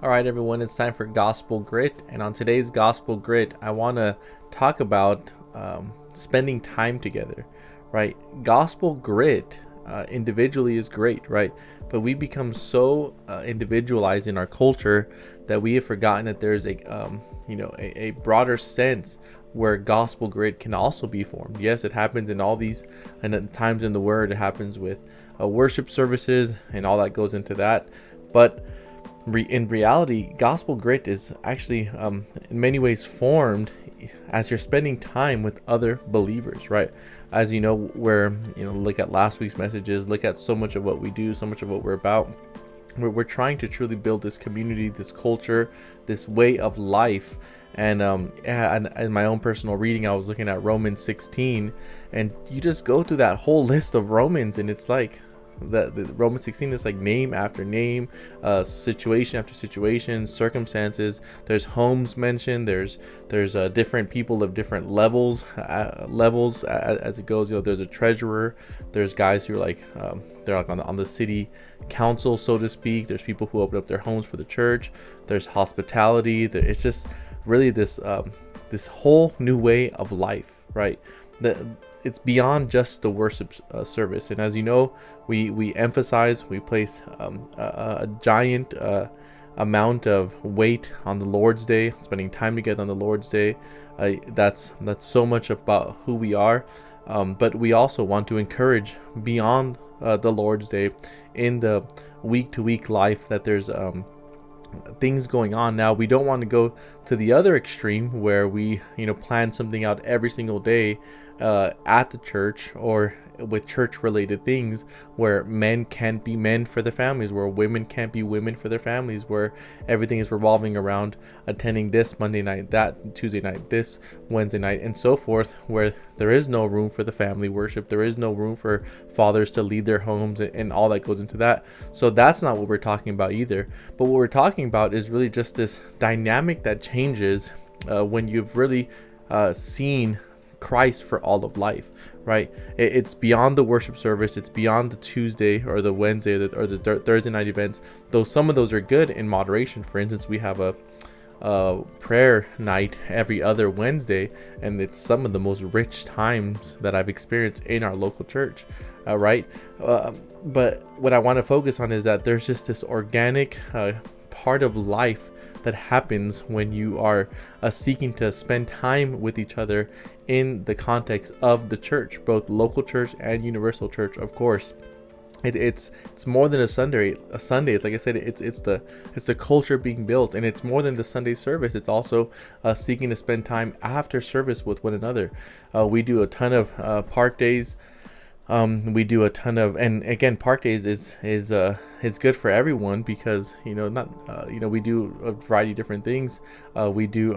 All right, everyone, it's time for Gospel Grit. And on today's Gospel Grit, I want to talk about spending time together, right? Gospel Grit individually is great, right? But we become so individualized in our culture that we have forgotten that there's a broader sense where gospel grit can also be formed. Yes, it happens in all these and at times in the Word. It happens with worship services and all that goes into that. But in reality, gospel grit is actually in many ways formed as you're spending time with other believers, right? As you know, where look at last week's messages, look at so much of what we do, so much of what we're about. We're trying to truly build this community, this culture, this way of life. And in my own personal reading, I was looking at Romans 16, and you just go through that whole list of Romans, and it's like the Romans 16 is like name after name, situation after situation, circumstances. There's homes mentioned. There's different people of different levels as it goes. There's a treasurer. There's guys who are like they're like on the city council, so to speak. There's people who open up their homes for the church. There's hospitality. It's just really this whole new way of life, right? It's beyond just the worship service. And as you know, we emphasize, we place a giant amount of weight on the Lord's Day, spending time together on the Lord's Day. That's so much about who we are. But we also want to encourage beyond the Lord's Day in the week-to-week life that there's things going on. Now, we don't want to go to the other extreme where we plan something out every single day at the church or with church related things, where men can't be men for their families, where women can't be women for their families, where everything is revolving around attending this Monday night, that Tuesday night, this Wednesday night, and so forth, where there is no room for the family worship. There is no room for fathers to lead their homes and all that goes into that. So that's not what we're talking about either. But what we're talking about is really just this dynamic that changes when you've really seen Christ for all of life, right? It's beyond the worship service. It's beyond the Tuesday or the Wednesday or the Thursday night events, though some of those are good in moderation. For instance, we have a prayer night every other Wednesday, and it's some of the most rich times that I've experienced in our local church, right? But what I want to focus on is that there's just this organic part of life that happens when you are seeking to spend time with each other in the context of the church, both local church and universal church, of course. It's more than a Sunday. It's like I said, it's the culture being built, and it's more than the Sunday service. It's also seeking to spend time after service with one another. We do a ton of park days. We do a ton of, and again, park days is good for everyone because we do a variety of different things. We do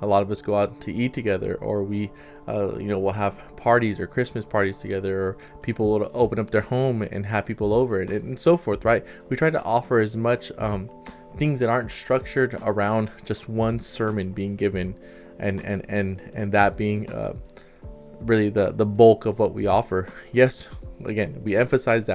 a lot of us go out to eat together, or we we'll have parties or Christmas parties together, or people will open up their home and have people over and so forth, right? We try to offer as much things that aren't structured around just one sermon being given and that being really the bulk of what we offer. Yes, again, we emphasize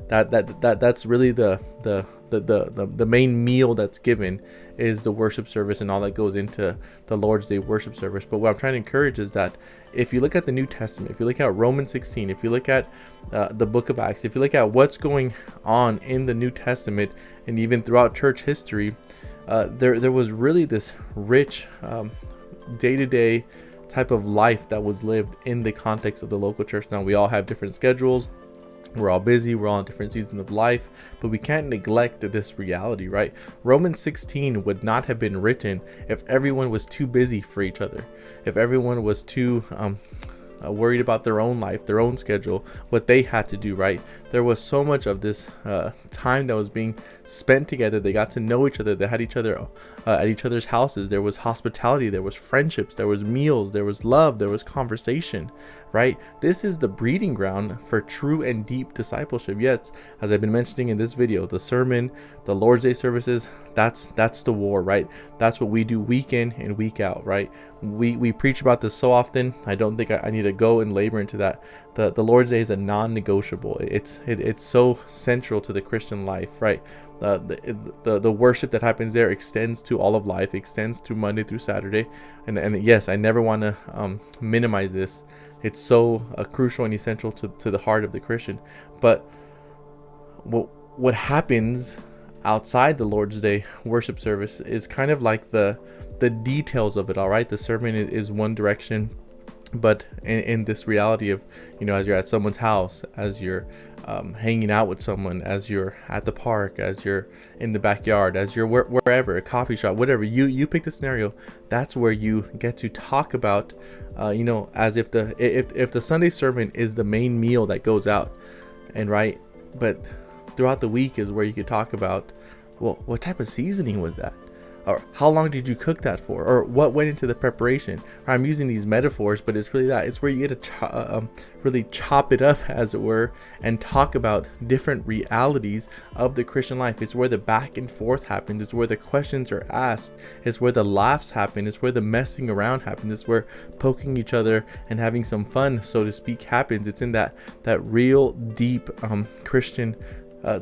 that's really the main meal that's given is the worship service and all that goes into the Lord's Day worship service. But what I'm trying to encourage is that if you look at the New Testament, if you look at Romans 16, if you look at the book of Acts, if you look at what's going on in the New Testament and even throughout church history, there was really this rich day-to-day type of life that was lived in the context of the local church. Now, we all have different schedules. We're all busy. We're all in different seasons of life, but we can't neglect this reality, right? Romans 16 would not have been written if everyone was too busy for each other, if everyone was too worried about their own life, their own schedule, what they had to do, right? There was so much of this time that was being spent together. They got to know each other. They had each other at each other's houses. There was hospitality. There was friendships. There was meals. There was love. There was conversation, right? This is the breeding ground for true and deep discipleship. Yes, as I've been mentioning in this video, the sermon, the Lord's Day services, that's the war, right? That's what we do week in and week out, right? We preach about this so often. I don't think I need to go and labor into that. The Lord's Day is a non-negotiable. It's so central to the Christian life, right? The worship that happens there extends to all of life, extends to Monday through Saturday, and yes, I never want to minimize this. It's so crucial and essential to the heart of the Christian. But what happens outside the Lord's Day worship service is kind of like the details of it all, right? The sermon is one direction, but in this reality of, as you're at someone's house, as you're hanging out with someone, as you're at the park, as you're in the backyard, as you're wherever, a coffee shop, whatever, you pick the scenario, that's where you get to talk about, as if the Sunday sermon is the main meal that goes out, and right, but throughout the week is where you could talk about, well, what type of seasoning was that? Or how long did you cook that for? Or what went into the preparation? Or I'm using these metaphors, but it's really that. It's where you get to really chop it up, as it were, and talk about different realities of the Christian life. It's where the back and forth happens. It's where the questions are asked. It's where the laughs happen. It's where the messing around happens. It's where poking each other and having some fun, so to speak, happens. It's in that real deep Christian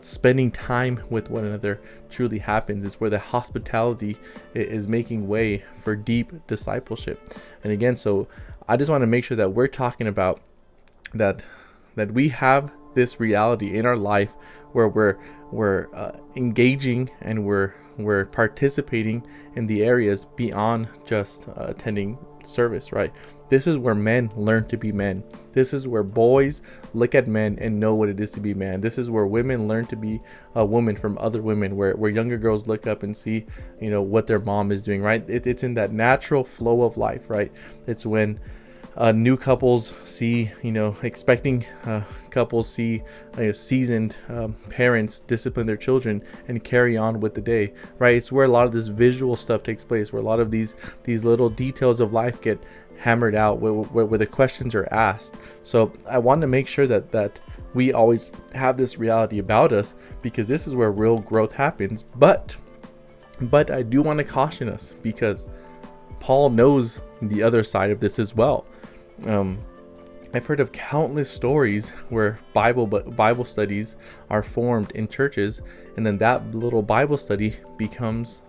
spending time with one another truly happens. It's where the hospitality is making way for deep discipleship. And again, so I just want to make sure that we're talking about that we have this reality in our life where we're engaging and we're participating in the areas beyond just attending service, right? This is where men learn to be men. This is where boys look at men and know what it is to be man. This is where women learn to be a woman from other women, where younger girls look up and see, what their mom is doing, right? It's in that natural flow of life, right? It's when new couples see, expecting couples see seasoned parents discipline their children and carry on with the day, right? It's where a lot of this visual stuff takes place, where a lot of these little details of life get hammered out, where the questions are asked. So I want to make sure that we always have this reality about us, because this is where real growth happens. But I do want to caution us, because Paul knows the other side of this as well. I've heard of countless stories where Bible studies are formed in churches, and then that little Bible study becomes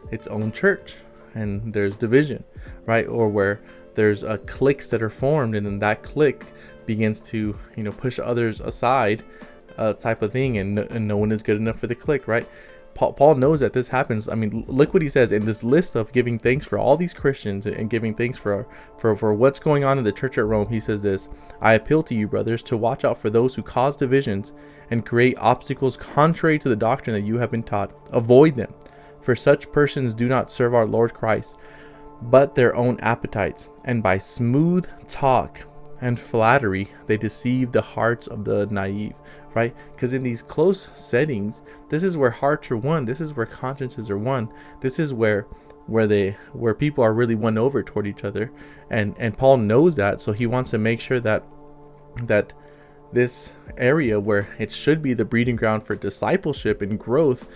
its own church, and there's division, right? Or where there's cliques that are formed, and then that clique begins to push others aside, type of thing, and no one is good enough for the clique, right? Paul knows that this happens. I mean, look what he says in this list of giving thanks for all these Christians and giving thanks for what's going on in the church at Rome. He says this: I appeal to you, brothers, to watch out for those who cause divisions and create obstacles contrary to the doctrine that you have been taught. Avoid them, for such persons do not serve our Lord Christ, but their own appetites, and by smooth talk and flattery they deceive the hearts of the naive, right? Because in these close settings, this is where hearts are one, this is where consciences are one, this is where people are really won over toward each other, and Paul knows that, so he wants to make sure that this area where it should be the breeding ground for discipleship and growth,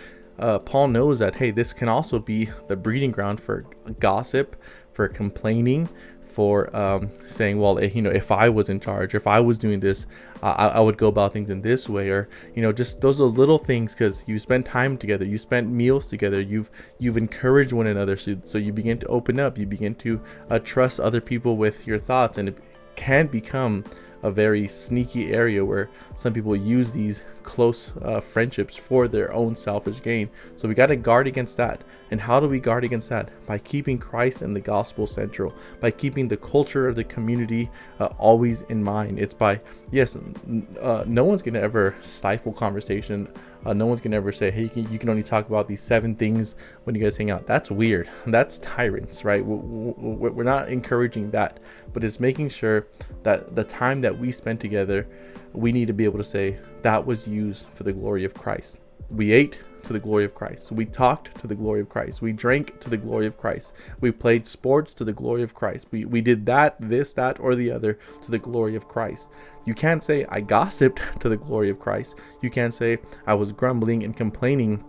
Paul knows that, hey, this can also be the breeding ground for gossip, for complaining, for saying, well, if I was in charge, if I was doing this, I would go about things in this way, or just those little things, because you spend time together, you spent meals together, you've encouraged one another, so you begin to open up, you begin to trust other people with your thoughts, and it can become a very sneaky area where some people use these close friendships for their own selfish gain. So we got to guard against that. And how do we guard against that? By keeping Christ and the gospel central, by keeping the culture of the community always in mind. It's by, yes, no one's going to ever stifle conversation. No one's going to ever say, hey, you can only talk about these 7 things when you guys hang out. That's weird. That's tyrants, right? We're not encouraging that, but it's making sure that the time that we spend together, we need to be able to say that was used for the glory of Christ. We ate to the glory of Christ. We talked to the glory of Christ. We drank to the glory of Christ. We played sports to the glory of Christ. We did this, that, or the other to the glory of Christ. You can't say I gossiped to the glory of Christ. You can't say I was grumbling and complaining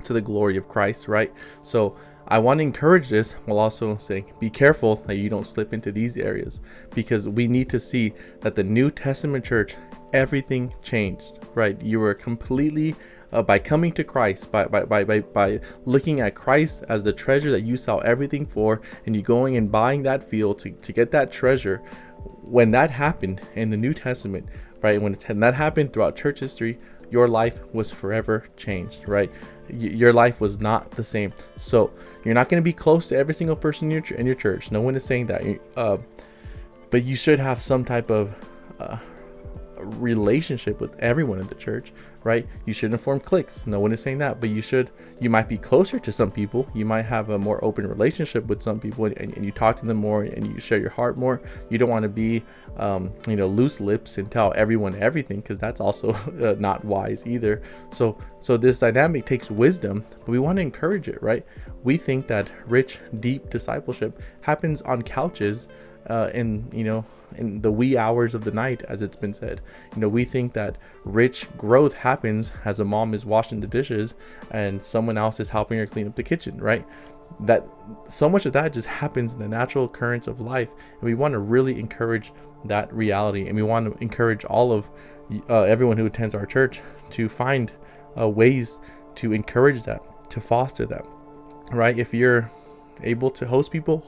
to the glory of Christ, right? So I want to encourage this while also saying be careful that you don't slip into these areas, because we need to see that the New Testament church, everything changed, right? You were completely by coming to Christ, by looking at Christ as the treasure that you sell everything for, and you going and buying that field to get that treasure. When that happened in the New Testament, right, when that happened throughout church history, your life was forever changed, right? Your life was not the same. So you're not going to be close to every single person in your church. No one is saying that, but you should have some type of relationship with everyone in the church, right? You shouldn't form cliques. No one is saying that, but you might be closer to some people. You might have a more open relationship with some people, and you talk to them more and you share your heart more. You don't want to be loose lips and tell everyone everything, because that's also not wise either. So this dynamic takes wisdom, but we want to encourage it, right? We think that rich, deep discipleship happens on couches in the wee hours of the night, as it's been said. We think that rich growth happens as a mom is washing the dishes and someone else is helping her clean up the kitchen, right? That so much of that just happens in the natural occurrence of life, and we want to really encourage that reality, and we want to encourage all of everyone who attends our church to find ways to encourage that, to foster that, right? If you're able to host people,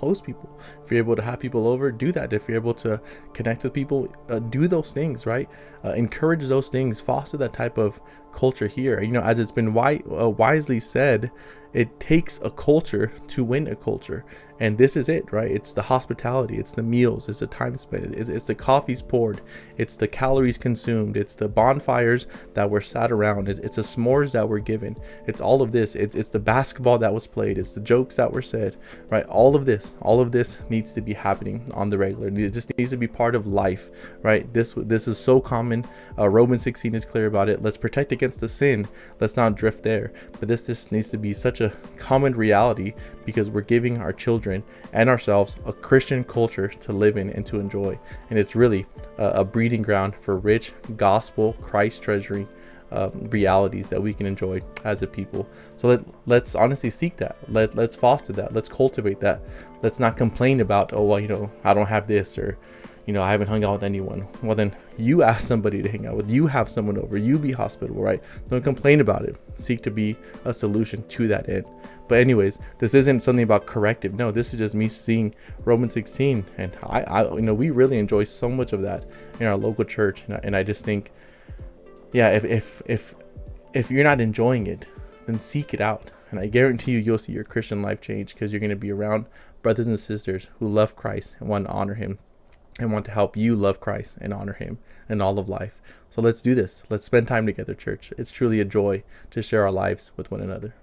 if you're able to have people over, do that. If you're able to connect with people, do those things, right? Encourage those things, foster that type of culture here. As it's been wisely said, it takes a culture to win a culture, and this is it, right? It's the hospitality, it's the meals, it's the time spent, it's the coffees poured, it's the calories consumed, it's the bonfires that were sat around, it's the s'mores that were given, it's all of this, it's the basketball that was played, it's the jokes that were said, right? All of this needs to be happening on the regular. It just needs to be part of life, right? This is so common. Romans 16 is clear about it. Let's protect against the sin. Let's not drift there. But this needs to be such a common reality, because we're giving our children and ourselves a Christian culture to live in and to enjoy. And it's really a breeding ground for rich gospel, Christ treasuring realities that we can enjoy as a people. So let's honestly seek that. Let's foster that. Let's cultivate that. Let's not complain about, oh, well, I don't have this, or I haven't hung out with anyone. Well, then you ask somebody to hang out with. You have someone over. You be hospitable, right? Don't complain about it. Seek to be a solution to that end. But anyways, this isn't something about corrective. No, this is just me seeing Romans 16, and I we really enjoy so much of that in our local church, and I just think, yeah, if you're not enjoying it, then seek it out, and I guarantee you'll see your Christian life change, because you're going to be around brothers and sisters who love Christ and want to honor Him, and want to help you love Christ and honor Him in all of life. So let's do this. Let's spend time together, church. It's truly a joy to share our lives with one another.